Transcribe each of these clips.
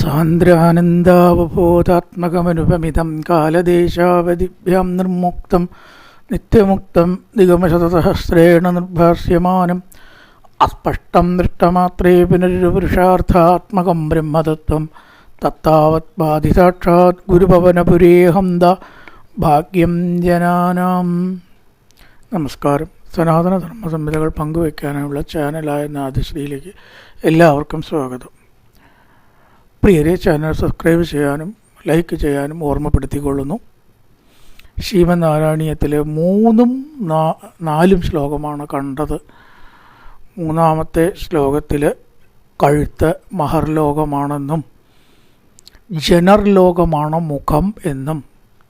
സാന്ദ്രാനന്ദാവബോധാത്മകമനുപമിതം കാലദേശാവധിഭ്യാം നിർമുക്തം നിത്യമുക്തം നിഗമശതസഹസ്രേണ നിർഭാസ്യമാനം അസ്പഷ്ടം ദൃഷ്ടമാത്രേ പുനരുപുരുഷാർത്ഥാത്മകം ബ്രഹ്മതത്വം തത്താവത് ബാധിസാക്ഷാത് ഗുരുഭവനപുരേഹം the ഭാഗ്യം ജനാനാം. നമസ്കാരം. സനാതനധർമ്മ സംഹിതകൾ പങ്കുവയ്ക്കാനുള്ള ചാനലായ നാദശ്രീയിലേക്ക് എല്ലാവർക്കും സ്വാഗതം. പ്രിയരെ, ചാനൽ സബ്സ്ക്രൈബ് ചെയ്യാനും ലൈക്ക് ചെയ്യാനും ഓർമ്മപ്പെടുത്തിക്കൊള്ളുന്നു. ശ്രീമന്നാരായണീയത്തിലെ 3ഉം 4ഉം ശ്ലോകമാണ് കണ്ടത്. 3-ാമത്തെ ശ്ലോകത്തിൽ കഴുത്ത് മഹർലോകമാണെന്നും ജനർലോകമാണ് മുഖം എന്നും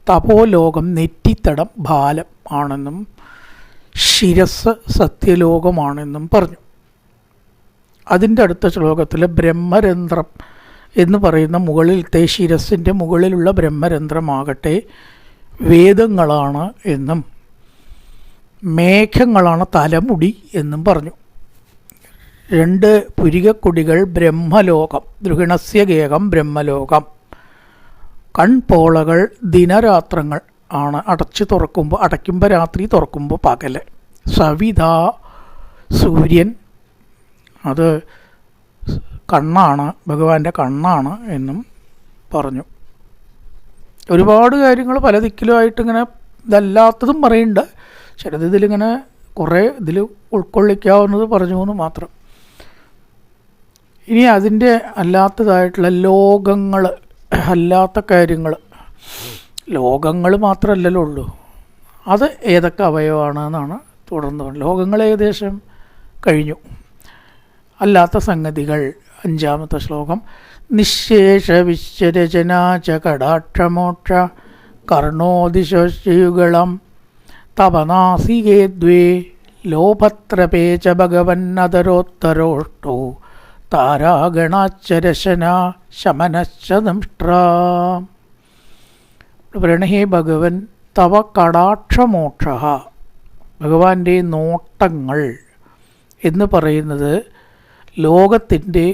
തപോലോകം നെറ്റിത്തടം ബാലം ആണെന്നും ശിരസ് സത്യലോകമാണെന്നും പറഞ്ഞു. അതിൻ്റെ അടുത്ത ശ്ലോകത്തിൽ ബ്രഹ്മരന്ധ്രം എന്ന് പറയുന്ന മുകളിലത്തെ ശിരസിൻ്റെ മുകളിലുള്ള ബ്രഹ്മരന്ധ്രമാകട്ടെ വേദങ്ങളാണ് എന്നും മേഘങ്ങളാണ് തലമുടി എന്നും പറഞ്ഞു. 2 പുരികക്കൊടികൾ ബ്രഹ്മലോകം, ദൃഹിണസ്യഗേഹം ബ്രഹ്മലോകം. കൺപോളകൾ ദിനരാത്രങ്ങൾ ആണ്, അടയ്ക്കുമ്പോൾ രാത്രി, തുറക്കുമ്പോൾ പകൽ. സവിത സൂര്യൻ, അത് കണ്ണാണ്, ഭഗവാന്റെ കണ്ണാണ് എന്നും പറഞ്ഞു. ഒരുപാട് കാര്യങ്ങൾ പല ദിക്കിലുമായിട്ടിങ്ങനെ ഇതല്ലാത്തതും പറയുന്നുണ്ട്. ചിലത് ഇതിലിങ്ങനെ കുറേ ഇതിൽ ഉൾക്കൊള്ളിക്കാവുന്നത് പറഞ്ഞു എന്ന് മാത്രം. ഇനി അതിൻ്റെ അല്ലാത്തതായിട്ടുള്ള ലോകങ്ങൾ, അല്ലാത്ത കാര്യങ്ങൾ, ലോകങ്ങൾ മാത്രമല്ലല്ലോ ഉള്ളൂ, അത് ഏതൊക്കെ അവയവമാണെന്നാണ് തുടർന്ന് പറഞ്ഞത്. ലോകങ്ങൾ ഏകദേശം കഴിഞ്ഞു. അല്ലാത്ത സംഗതികൾ 5-ാമത്തെ ശ്ലോകം. നിശേഷ വിശ്വരചനാച കടാക്ഷമോക്ഷ കർണോദിശയുഗളം തപനാസികേ ദ്വേ ലോഭത്രപേച ഭഗവന്നതരോത്തരോഷ്ടോ താരാഗണാച്ചരശന ശമനശ്ച ദംഷ്ട്രാ. ഹേ ഭഗവൻ, തവ കടാക്ഷമോക്ഷ, ഭഗവാന്റെ നോട്ടങ്ങൾ എന്ന് പറയുന്നത് ലോകത്തിൻ്റെ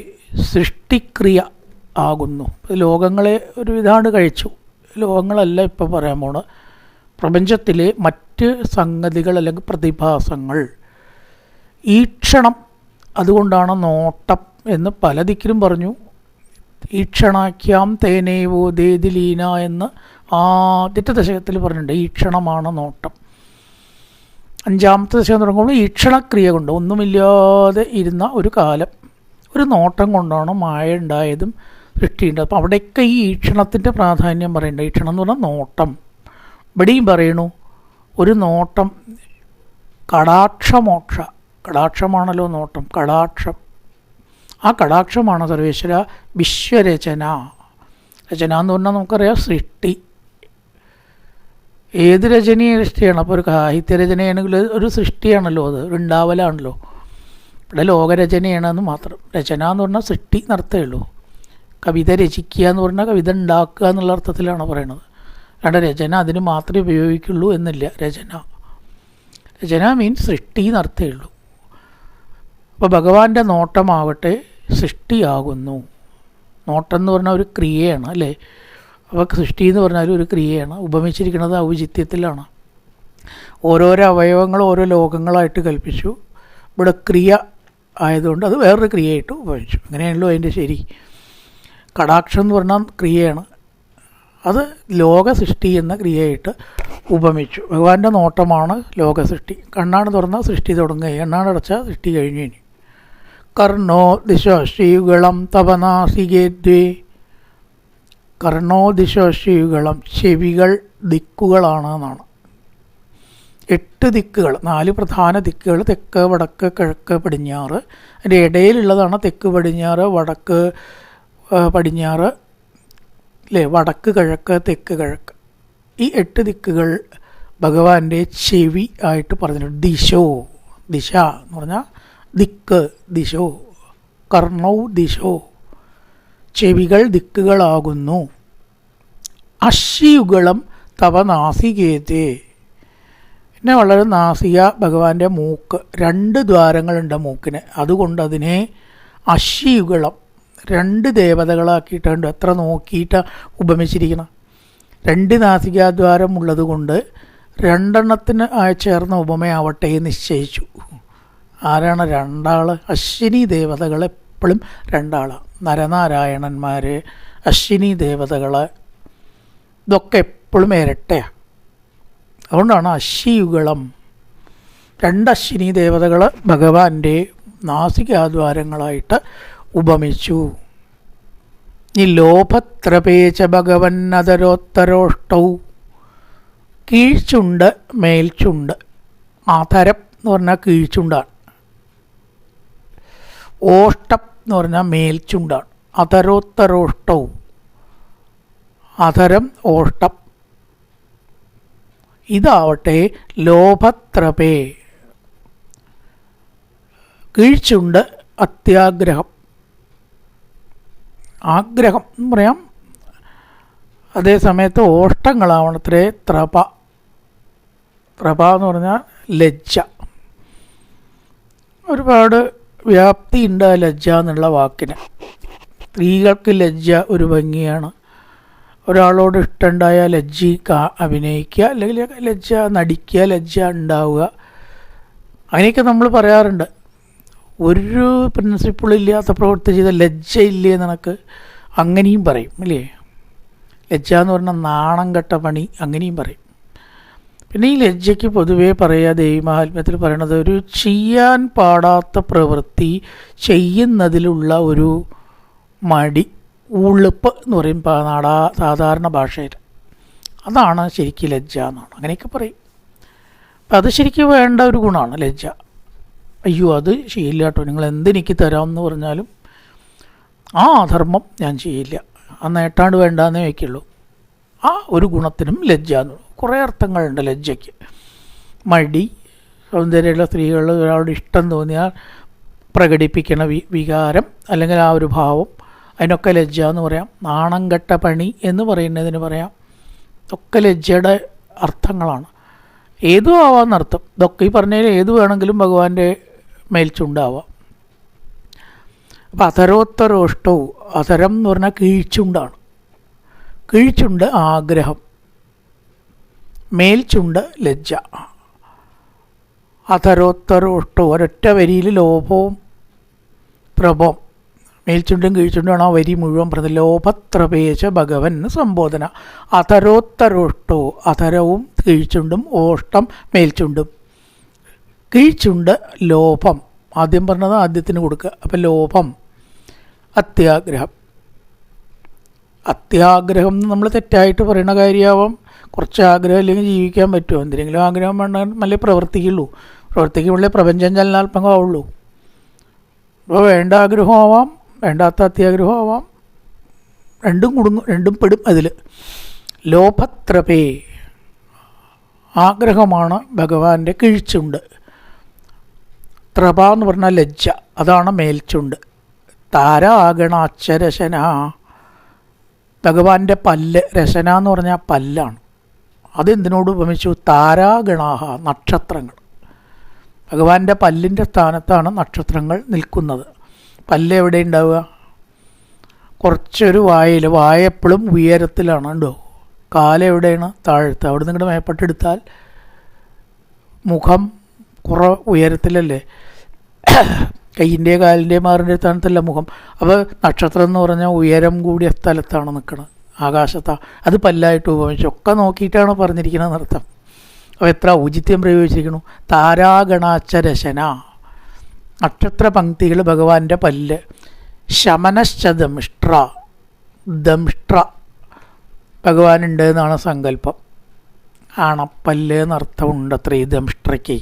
സൃഷ്ടിക്രിയ ആകുന്നു. ലോകങ്ങളെ ഒരു ഇതാണ് കഴിച്ചു. ലോകങ്ങളല്ല ഇപ്പോൾ പറയാൻ പോണ്, പ്രപഞ്ചത്തിലെ മറ്റ് സംഗതികൾ അല്ലെങ്കിൽ പ്രതിഭാസങ്ങൾ. ഈക്ഷണം, അതുകൊണ്ടാണ് നോട്ടം എന്ന് പല ദിക്കിലും പറഞ്ഞു. ഈക്ഷണാഖ്യാം തേനേവോ ദേദിലീന എന്ന് ആദ്യത്തെ ദശകത്തിൽ പറഞ്ഞിട്ടുണ്ട്. ഈക്ഷണമാണ് നോട്ടം. 5-ാമത്തെ ദശകം തുടങ്ങുമ്പോൾ ഈക്ഷണക്രിയ കൊണ്ട് ഒന്നുമില്ലാതെ ഇരുന്ന ഒരു കാലം, ഒരു നോട്ടം കൊണ്ടാണ് മായ ഉണ്ടായതും സൃഷ്ടിയുണ്ട്. അപ്പോൾ അവിടെയൊക്കെ ഈ ഈക്ഷണത്തിൻ്റെ പ്രാധാന്യം പറയുന്നുണ്ട്. ഈക്ഷണം എന്ന് പറഞ്ഞാൽ നോട്ടം. ഇവിടെയും പറയണു ഒരു നോട്ടം. കടാക്ഷമോക്ഷ, കടാക്ഷമാണല്ലോ നോട്ടം, കടാക്ഷം. ആ കടാക്ഷമാണ് സർവേശ്വര. വിശ്വരചന, രചന എന്ന് പറഞ്ഞാൽ നമുക്കറിയാം സൃഷ്ടി. ഏത് രചനയും സൃഷ്ടിയാണ്. അപ്പോൾ ഒരു സാഹിത്യരചനയാണെങ്കിൽ ഒരു സൃഷ്ടിയാണല്ലോ, അത് ഉണ്ടാവലാണല്ലോ. ഇവിടെ ലോകരചനയാണെന്ന് മാത്രം. രചന എന്ന് പറഞ്ഞാൽ സൃഷ്ടി നടത്തേ ഉള്ളൂ. കവിത രചിക്കുക എന്ന് പറഞ്ഞാൽ കവിത ഉണ്ടാക്കുക എന്നുള്ള അർത്ഥത്തിലാണ് പറയണത്. അല്ലാണ്ട് രചന അതിന് മാത്രമേ ഉപയോഗിക്കുള്ളൂ എന്നില്ല. രചന മീൻസ് സൃഷ്ടി നടത്തേ ഉള്ളൂ. അപ്പോൾ ഭഗവാന്റെ നോട്ടമാവട്ടെ സൃഷ്ടിയാകുന്നു. നോട്ടം എന്ന് പറഞ്ഞാൽ ഒരു ക്രിയയാണ് അല്ലേ. അപ്പോൾ സൃഷ്ടി എന്ന് പറഞ്ഞാൽ ഒരു ക്രിയയാണ്. ഉപമിച്ചിരിക്കുന്നത് ഔചിത്യത്തിലാണ്. ഓരോരോ അവയവങ്ങൾ ഓരോ ലോകങ്ങളായിട്ട് കൽപ്പിച്ചു. ഇവിടെ ക്രിയ ആയതുകൊണ്ട് അത് വേറൊരു ക്രിയയായിട്ട് ഉപയോഗിച്ചു. അങ്ങനെയാണല്ലോ അതിൻ്റെ ശരി. കടാക്ഷം എന്ന് പറഞ്ഞാൽ ക്രിയയാണ്, അത് ലോക സൃഷ്ടി എന്ന ക്രിയയായിട്ട് ഉപമിച്ചു. ഭഗവാന്റെ നോട്ടമാണ് ലോക സൃഷ്ടി. കണ്ണാണ് തുറന്നാൽ സൃഷ്ടി തുടങ്ങുക, കണ്ണാണ് അടച്ചാൽ സൃഷ്ടി കഴിഞ്ഞു. ഇനി കർണോ ദിശോശ്രീയുഗളം തപനാസികേ ദ്വേ. കർണോ ദിശോശ്രീയുഗളം, ചെവികൾ ദിക്കുകളാണ് എന്നാണ്. 8 ദിക്കുകൾ, 4 പ്രധാന ദിക്കുകൾ, തെക്ക് വടക്ക് കിഴക്ക് പടിഞ്ഞാറ്. അതിൻ്റെ ഇടയിലുള്ളതാണ് തെക്ക് പടിഞ്ഞാറ് വടക്ക് പടിഞ്ഞാറ് അല്ലേ, വടക്ക് കിഴക്ക് തെക്ക് കിഴക്ക്. ഈ 8 ദിക്കുകൾ ഭഗവാന്റെ ചെവി ആയിട്ട് പറഞ്ഞിട്ടുണ്ട്. ദിശോ, ദിശ എന്ന് പറഞ്ഞാൽ ദിക്ക്, ദിശോ. കർണൗ ദിശോ, ചെവികൾ ദിക്കുകളാകുന്നു. അശ്യുഗളം തവ നാസികേതേ. പിന്നെ വളരെ നാസിക, ഭഗവാന്റെ മൂക്ക്. 2 ദ്വാരങ്ങളുണ്ട് മൂക്കിന്, അതുകൊണ്ട് അതിനെ അശ്യുഗളം രണ്ട് ദേവതകളാക്കിയിട്ടുണ്ട്. എത്ര നോക്കിയിട്ടാണ് ഉപമിച്ചിരിക്കണം. രണ്ട് നാസികാദ്വാരം ഉള്ളത് കൊണ്ട് രണ്ടെണ്ണത്തിന് ചേർന്ന ഉപമയാവട്ടെ നിശ്ചയിച്ചു. ആരാണ് രണ്ടാൾ? അശ്വിനി ദേവതകൾ എപ്പോഴും രണ്ടാളാണ്. നരനാരായണന്മാർ, അശ്വിനി ദേവതകൾ, ഇതൊക്കെ എപ്പോഴും ഇരട്ടയാണ്. അതുകൊണ്ടാണ് അശ്വിയുഗളം. രണ്ട് അശ്വിനി ദേവതകൾ ഭഗവാന്റെ നാസികാദ്വാരങ്ങളായിട്ട് ഉപമിച്ചു. ഈ ലോഭത്രപേച്ച ഭഗവൻ അതരോത്തരോഷ്ടൗ, കീഴ്ചുണ്ട് മേൽചുണ്ട്. ആധരം എന്ന് പറഞ്ഞാൽ കീഴ്ചുണ്ടാണ്, ഓഷ്ടം എന്ന് പറഞ്ഞാൽ മേൽചുണ്ടാണ്. അതരോത്തരോഷ്ടവും, അധരം ഓഷ്ടം. ഇതാവട്ടെ ലോഭത്രപേ, കീഴ്ചുണ്ട് അത്യാഗ്രഹം, ആഗ്രഹം എന്ന് പറയാം. അതേ സമയത്ത് ഓഷ്ടങ്ങളാവണത്രേ ത്രപ. ത്രപ എന്ന് പറഞ്ഞാൽ ലജ്ജ. ഒരുപാട് വ്യാപ്തിയുണ്ട് ആ ലജ്ജ എന്നുള്ള വാക്കിന്. സ്ത്രീകൾക്ക് ലജ്ജ ഒരു ഭംഗിയാണ്. ഒരാളോട് ഇഷ്ടമുണ്ടായ അഭിനയിക്കുക, അല്ലെങ്കിൽ ലജ്ജ നടിക്കുക, ലജ്ജ ഉണ്ടാവുക, അങ്ങനെയൊക്കെ നമ്മൾ പറയാറുണ്ട്. ഒരു പ്രിൻസിപ്പിളില്ലാത്ത പ്രവൃത്തി ചെയ്ത ലജ്ജയില്ലേ നിനക്ക്, അങ്ങനെയും പറയും ഇല്ലേ. ലജ്ജ എന്ന് പറഞ്ഞാൽ നാണം കെട്ട പണി, അങ്ങനെയും പറയും. പിന്നെ ഈ ലജ്ജയ്ക്ക് പൊതുവേ പറയുക, ദേവീമാഹാത്മ്യത്തിൽ പറയണത് ഒരു ചെയ്യാൻ പാടാത്ത പ്രവൃത്തി ചെയ്യുന്നതിലുള്ള ഒരു മടി, ഉളുപ്പ് എന്ന് പറയും സാധാരണ ഭാഷയിൽ. അതാണ് ശരിക്കും ലജ്ജ എന്നാണ്, അങ്ങനെയൊക്കെ പറയും. അപ്പം അത് ശരിക്കും വേണ്ട ഒരു ഗുണമാണ് ലജ്ജ. അയ്യോ അത് ചെയ്യില്ല കേട്ടോ, നിങ്ങൾ എന്തെനിക്ക് തരാമെന്ന് പറഞ്ഞാലും ആ അധർമ്മം ഞാൻ ചെയ്യില്ല, ആ നേട്ടാണ്ട് വേണ്ടാന്നേ വയ്ക്കുള്ളൂ. ആ ഒരു ഗുണത്തിനും ലജ്ജ എന്ന് പറയും. കുറേ അർത്ഥങ്ങളുണ്ട് ലജ്ജയ്ക്ക്. മടി, സൗന്ദര്യമുള്ള സ്ത്രീകളിൽ ഒരാളുടെ ഇഷ്ടം തോന്നിയാൽ പ്രകടിപ്പിക്കണ വികാരം അല്ലെങ്കിൽ ആ ഒരു ഭാവം, അതിനൊക്കെ ലജ്ജ എന്ന് പറയാം. നാണം കെട്ട പണി എന്ന് പറയുന്നതിന് പറയാം. ഇതൊക്കെ ലജ്ജയുടെ അർത്ഥങ്ങളാണ്. ഏതും ആവാമെന്നർത്ഥം. ഇതൊക്കെ ഈ പറഞ്ഞതിൽ ഏത് വേണമെങ്കിലും ഭഗവാന്റെ മേൽച്ചുണ്ടാവാം. അപ്പം അധരോത്തരോഷ്ടവും, അധരം എന്ന് പറഞ്ഞാൽ കീഴ്ച്ചുണ്ടാണ്. കീഴ്ച്ചുണ്ട് ആഗ്രഹം, മേൽച്ചുണ്ട് ലജ്ജ. അധരോത്തരോഷ്ടവും ഒരൊറ്റ വരിയിൽ ലോഭവും പ്രഭവും, മേൽച്ചുണ്ടും കീഴ്ച്ചുണ്ടുമാണ് ആ വരി മുഴുവൻ പറഞ്ഞത്. ലോഭത്രപേശ ഭഗവൻ സംബോധന. അധരോത്തരോഷ്ടോ, അധരവും കീഴ്ച്ചുണ്ടും, ഓഷ്ടം മേൽച്ചുണ്ടും. കീഴ്ച്ചുണ്ട് ലോഭം, ആദ്യം പറഞ്ഞത് ആദ്യത്തിന് കൊടുക്കുക. അപ്പം ലോഭം, അത്യാഗ്രഹം. അത്യാഗ്രഹം എന്ന് നമ്മൾ തെറ്റായിട്ട് പറയുന്ന കാര്യമാവാം. കുറച്ച് ആഗ്രഹം ഇല്ലെങ്കിൽ ജീവിക്കാൻ പറ്റുമോ? എന്തെങ്കിലും ആഗ്രഹം വേണ്ടല്ലേ പ്രവർത്തിക്കുള്ളൂ. പ്രവർത്തിക്കുമ്പോഴേ പ്രപഞ്ചം ചലനാത്മകമാവുള്ളൂ. അപ്പോൾ വേണ്ട ആഗ്രഹമാവാം, വേണ്ടാത്ത അത്യാഗ്രഹം ആവാം. രണ്ടും കുടുങ്ങും, രണ്ടും പെടും അതിൽ. ലോഭത്രപേ, ആഗ്രഹമാണ് ഭഗവാന്റെ കീഴ്ച്ചുണ്ട്. ത്രപ എന്ന് പറഞ്ഞാൽ ലജ്ജ, അതാണ് മേൽച്ചുണ്ട്. താരാഗണാച്ചരശന, ഭഗവാന്റെ പല്ല്. രശന എന്ന് പറഞ്ഞാൽ പല്ലാണ്. അതെന്തിനോട് ഉപമിച്ചു? താരാഗണാഹ, നക്ഷത്രങ്ങൾ. ഭഗവാന്റെ പല്ലിൻ്റെ സ്ഥാനത്താണ് നക്ഷത്രങ്ങൾ നിൽക്കുന്നത്. പല്ല് എവിടെ ഉണ്ടാവുക? കുറച്ചൊരു വായയിൽ. വായ എപ്പോഴും ഉയരത്തിലാണ് ഉണ്ടോ. കാലെവിടെയാണ്? താഴത്ത്. അവിടെ നിന്ന് ഇങ്ങോട്ട് മേപ്പെട്ടെടുത്താൽ മുഖം കുറേ ഉയരത്തിലല്ലേ. കയ്യിൻ്റെ കാലിൻ്റെ മാറിൻ്റെ സ്ഥാനത്തല്ല മുഖം. അപ്പോൾ നക്ഷത്രം എന്ന് പറഞ്ഞാൽ ഉയരം കൂടിയ സ്ഥലത്താണ് നിൽക്കുന്നത്, ആകാശത്താണ്. അത് പല്ലായിട്ട് ഉപമിച്ചു. ഒക്കെ നോക്കിയിട്ടാണ് പറഞ്ഞിരിക്കുന്നത് നൃത്തം. അപ്പോൾ എത്ര ഔചിത്യം പ്രയോഗിച്ചിരിക്കുന്നു. താരാഗണാച്ചരശന, നക്ഷത്ര പങ്ക്തികൾ ഭഗവാന്റെ പല്ല്. ശമനശ്ച ദംഷ്ട്ര, ദംഷ്ട്ര ഭഗവാനുണ്ട് എന്നാണ് സങ്കല്പം. അണപ്പല്ല് എന്നർത്ഥമുണ്ട് അത്ര ഈ ദംഷ്ട്രയ്ക്ക്.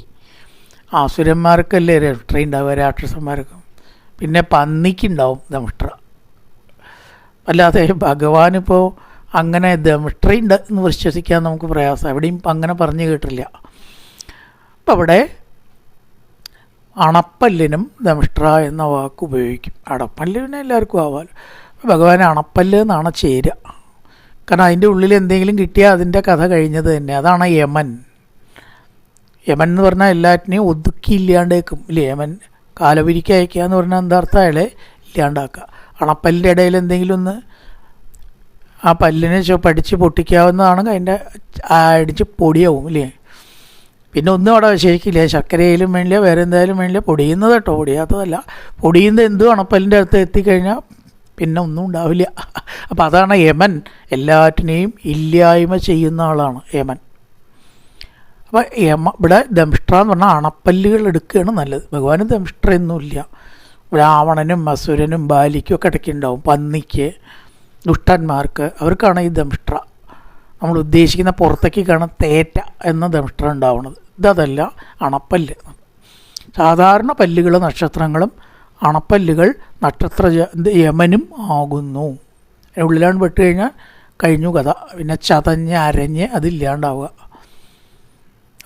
ആസുരന്മാർക്കല്ലേ ദംഷ്ട്ര ഉണ്ടാവുക, രാക്ഷസന്മാർക്ക്. പിന്നെ പന്നിക്കുണ്ടാവും ദംഷ്ട്ര. അല്ലാതെ ഭഗവാനിപ്പോൾ അങ്ങനെ ദംഷ്ട്രയുണ്ട് എന്ന് വിശ്വസിക്കാൻ നമുക്ക് പ്രയാസം. എവിടെയും അങ്ങനെ പറഞ്ഞു കേട്ടില്ല. അപ്പം അവിടെ അണപ്പല്ലിനും ദംഷ്ട്ര എന്ന വാക്ക് ഉപയോഗിക്കും. അടപ്പല്ലിന് എല്ലാവർക്കും ആവാമല്ലോ. ഭഗവാൻ അണപ്പല്ല് എന്നാണ് ചേരുക. കാരണം അതിൻ്റെ ഉള്ളിൽ എന്തെങ്കിലും കിട്ടിയാൽ അതിൻ്റെ കഥ കഴിഞ്ഞത് തന്നെ. അതാണ് യമൻ. യമൻ എന്ന് പറഞ്ഞാൽ എല്ലാറ്റിനെയും ഒതുക്കി ഇല്ലാണ്ടേക്കും ഇല്ലേ. യമൻ കാലപിരിക്ക് അയക്കുക എന്ന് പറഞ്ഞാൽ എന്താ അർത്ഥം? അയാളെ ഇല്ലാണ്ടാക്കുക. അണപ്പല്ലിൻ്റെ ഇടയിൽ എന്തെങ്കിലും ഒന്ന് ആ പല്ലിനെ പഠിച്ച് പൊട്ടിക്കാവുന്നതാണ്. അതിൻ്റെ അടിച്ച് പൊടിയാവും അല്ലേ. പിന്നെ ഒന്നും അവിടെ ശരിക്കില്ല. ശർക്കരയിലും വേണ്ടില്ല, വേറെ എന്തായാലും വേണ്ടില്ല. പൊടിയുന്നത് കേട്ടോ, പൊടിയാത്തതല്ല. പൊടിയുന്നത് എന്തും അണപ്പല്ലിൻ്റെ അടുത്ത് എത്തിക്കഴിഞ്ഞാൽ പിന്നെ ഒന്നും ഉണ്ടാവില്ല. അപ്പം അതാണ് യമൻ. എല്ലാറ്റിനെയും ഇല്ലായ്മ ചെയ്യുന്ന ആളാണ് യമൻ. അപ്പോൾ ഇവിടെ ദംഷ്ട്ര എന്ന് പറഞ്ഞാൽ അണപ്പല്ലുകൾ എടുക്കുകയാണ് നല്ലത്. ഭഗവാന് ദംഷ്ട്രയൊന്നുമില്ല. രാവണനും അസുരനും ബാലിക്കും ഒക്കെ ഇടയ്ക്കുണ്ടാവും. പന്നിക്ക്, ദുഷ്ടന്മാർക്ക്, അവർക്കാണ് ഈ ദംഷ്ട്ര. നമ്മൾ ഉദ്ദേശിക്കുന്ന പുറത്തേക്ക് കാണാൻ തേറ്റ എന്ന ദംഷ്ട്ര ഉണ്ടാവുന്നത്. ഇതല്ല, അണപ്പല്ല്. സാധാരണ പല്ലുകൾ നക്ഷത്രങ്ങളും അണപ്പല്ലുകൾ നക്ഷത്ര യമനും ആകുന്നു. ഉള്ളിലാണ് പെട്ട് കഴിഞ്ഞാൽ കഴിഞ്ഞു കഥ. പിന്നെ ചതഞ്ഞ് അരഞ്ഞ് അതില്ലാണ്ടാവുക,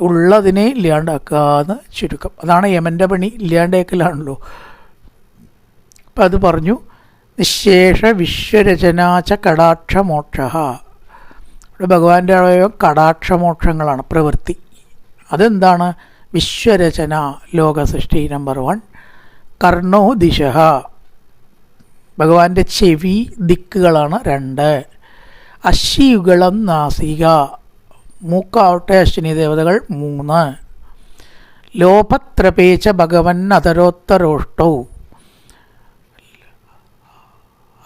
ഉള്ളതിനെ ഇല്ലാണ്ടാക്കുക എന്ന് ചുരുക്കം. അതാണ് യമൻ്റെ പണി, ഇല്ലാണ്ടേക്കലാണല്ലോ. അപ്പം അത് പറഞ്ഞു. നിശേഷ വിശ്വരചനാച കടാക്ഷമോക്ഷ. ഇവിടെ ഭഗവാന്റെ അവയവം കടാക്ഷമോക്ഷങ്ങളാണ്, പ്രവൃത്തി. അതെന്താണ്? വിശ്വരചന, ലോകസൃഷ്ടി. നമ്പർ 1. കർണോ ദിശ, ഭഗവാന്റെ ചെവി, ദിക്കുകളാണ് 2. അശ്വിയുഗളം നാസിക, മൂക്കാവട്ടെ അശ്വിനി ദേവതകൾ 3. ലോപത്രപേച്ച ഭഗവൻ അധരോത്തരോഷ്ടൗ,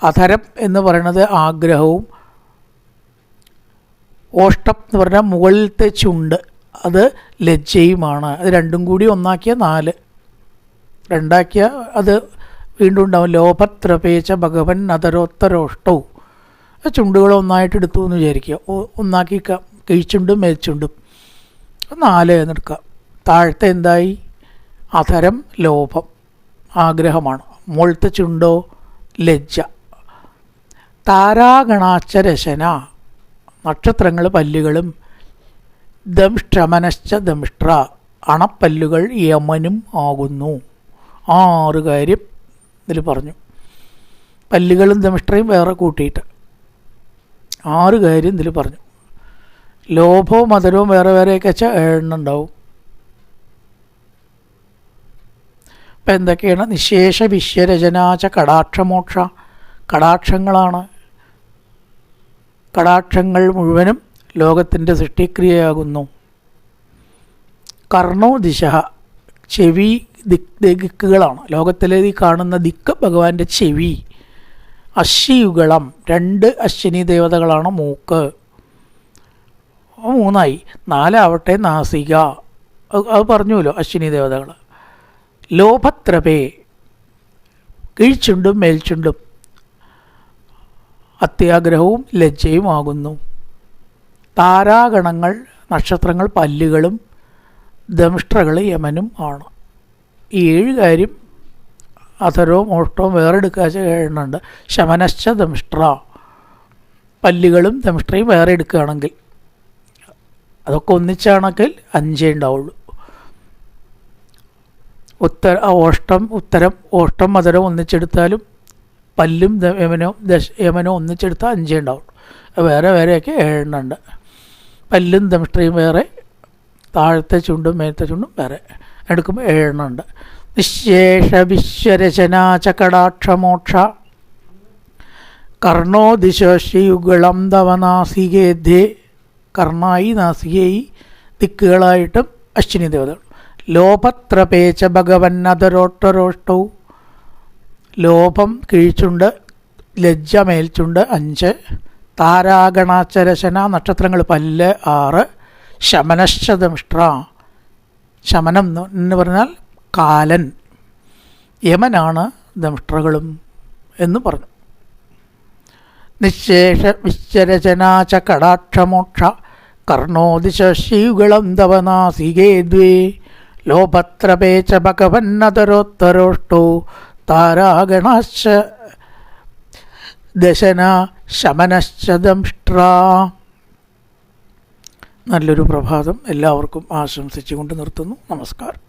അധരം എന്ന് പറയുന്നത് ആഗ്രഹവും, ഓഷ്ടം എന്ന് പറഞ്ഞാൽ മുകളിലത്തെ ചുണ്ട്, അത് ലജ്ജയുമാണ്. അത് രണ്ടും കൂടി ഒന്നാക്കിയ 4, രണ്ടാക്കിയ അത് വീണ്ടും ഉണ്ടാവും. ലോപത്രപേച്ച ഭഗവൻ അധരോത്തരോഷ്ടൗ, ചുണ്ടുകൾ ഒന്നായിട്ട് എടുത്തു എന്ന് വിചാരിക്കുക. ഒന്നാക്കി കീഴ്ചുണ്ടും മേൽച്ചുണ്ടും 4 എന്നെടുക്കുക. താഴത്തെ എന്തായി? അധരം ലോഭം, ആഗ്രഹമാണ്. മുകളിലത്തെ ചുണ്ടോ ലജ്ജ. താരാഗണാച്ച രശന, നക്ഷത്രങ്ങൾ പല്ലുകളും. ദംഷ്ട്രമനശ്ച ദംഷ്ട്ര, അണപ്പല്ലുകൾ യമനും ആകുന്നു. 6 കാര്യം ഇതിൽ പറഞ്ഞു. പല്ലുകളും ദംഷ്ട്രയും വേറെ കൂട്ടിയിട്ട് 6 കാര്യം ഇതിൽ പറഞ്ഞു. ലോഭവും മധുരവും വേറെ വേറെയൊക്കെ വെച്ചാൽ 7 ഉണ്ടാവും. ഇപ്പം എന്തൊക്കെയാണ്? നിശേഷ വിശ്വരചനാച കടാക്ഷമോക്ഷ, കടാക്ഷങ്ങളാണ്. കടാക്ഷങ്ങൾ മുഴുവനും ലോകത്തിൻ്റെ സൃഷ്ടിക്രിയയാകുന്നു. കർണോ ദിശ, ചെവി, ദിക്കുകളാണ്. ലോകത്തിലെ ഈ കാണുന്ന ദിക്ക് ഭഗവാന്റെ ചെവി. അശ്വിയുഗളം, 2 അശ്വിനി ദേവതകളാണ്. മൂക്ക് 3ആയി. 4 ആവട്ടെ നാസിക, അത് പറഞ്ഞുവല്ലോ അശ്വിനി ദേവതകൾ. ലോഭത്രപേ, കീഴ്ചുണ്ടും മേൽച്ചുണ്ടും, അത്യാഗ്രഹവും ലജ്ജയും ആകുന്നു. താരാഗണങ്ങൾ, നക്ഷത്രങ്ങൾ പല്ലുകളും, ദംഷ്ട്രകൾ യമനും ആണ്. ഈ 7 കാര്യം അധരവും ഓഷ്ടവും വേറെ എടുക്കാച്ച 7 ശമനശ്ച ദംഷ്ട്ര, പല്ലുകളും ദംഷ്ട്രയും വേറെ എടുക്കുകയാണെങ്കിൽ. അതൊക്കെ ഒന്നിച്ചാണെങ്കിൽ 5 ഉണ്ടാവുള്ളൂ. ഓഷ്ടം മധുരം ഒന്നിച്ചെടുത്താലും പല്ലും യമനോ ഒന്നിച്ചെടുത്താൽ 5 ഉണ്ടാവുള്ളൂ. വേറെ വേറെയൊക്കെ 7 ഉണ്ട്. പല്ലും ദംഷ്ട്രയും വേറെ, താഴത്തെ ചുണ്ടും മേലത്തെ ചുണ്ടും വേറെ എടുക്കുമ്പോൾ 7 ഉണ്ട്. നിശേഷ വിശ്വരചനാച കടാക്ഷമോക്ഷ, കർണോ ദിശോശ്യുഗളം തവനാസികേധ്യേ, കർണായി നാസികയായി ദിക്കുകളായിട്ടും അശ്വിനി ദേവതകൾ. ലോപത്രപേച്ച ഭഗവൻ അധരോട്ടരോഷ്ടൗ, ലോപം കീഴ്ചുണ്ട്, ലജ്ജ മേൽച്ചുണ്ട് 5. താരാഗണാചരശന, നക്ഷത്രങ്ങൾ പല്ല് 6. ശമനശ്ച ദംഷ്ട്ര, ശമനം എന്ന് പറഞ്ഞാൽ കാലൻ, യമനാണ് ദംഷ്ട്രകളും എന്ന് പറഞ്ഞു. നിശേഷ വിശ്വരചനാച കടാക്ഷമോക്ഷ, കർണോ ദിശയുഗളം തവനാസികേ 2. ലോപത്രപേച്ച ഭഗവൻ അധരോത്തരോഷ്ടോ, താരാഗണാശ്ച ദശന ശമനശ്ച ദംഷ്ട്ര. നല്ലൊരു പ്രഭാതം എല്ലാവർക്കും ആശംസിച്ചുകൊണ്ട് നിർത്തുന്നു. നമസ്കാരം.